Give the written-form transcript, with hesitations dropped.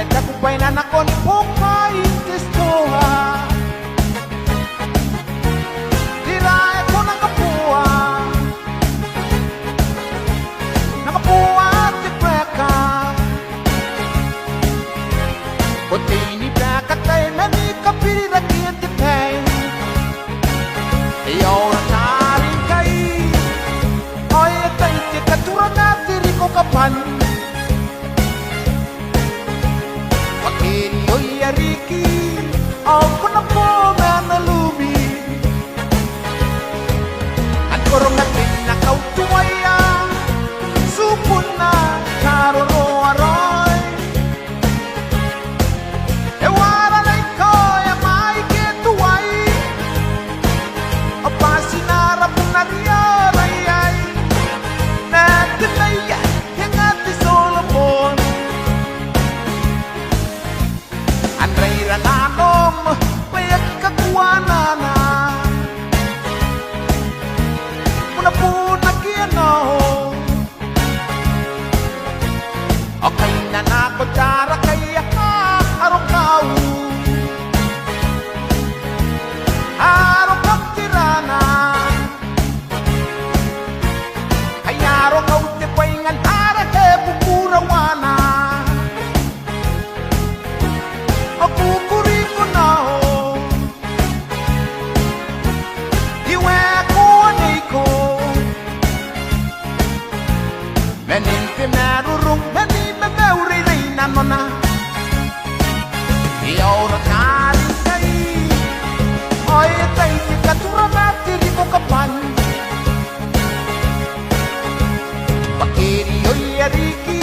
Takupay na nakon pumaintis ko ha. Diray ko nakapuwa. Nakapuwa at ipreka. Buti ni Beka tay mani kapira kiti pay. Iyaw na taring kay. Oy tay tikatura na tiri ko kapan. Oy Ariki, ako na po manalumi. At kurong natin nakautuwaya, supon na karoro-aroy. Ewara na ikaw, may kituway. O pa sinarap na riyaray, natinaya, yung ati Solomon. Andray rananom, payak kakuanana. Muna-puna kiyano. Okay na nakotara kaya ka arong kau. Arong kang tirana. Kaya arong kau tipaingan arahe bukurawana. Kukuri ko na ho. Iwe ko anay ko. Menin pinarurong menin memeuriray na mo na. Iyaw na karin kay. Oy tay tikatura na tiri ko kapan. Pakiri oy Ariki.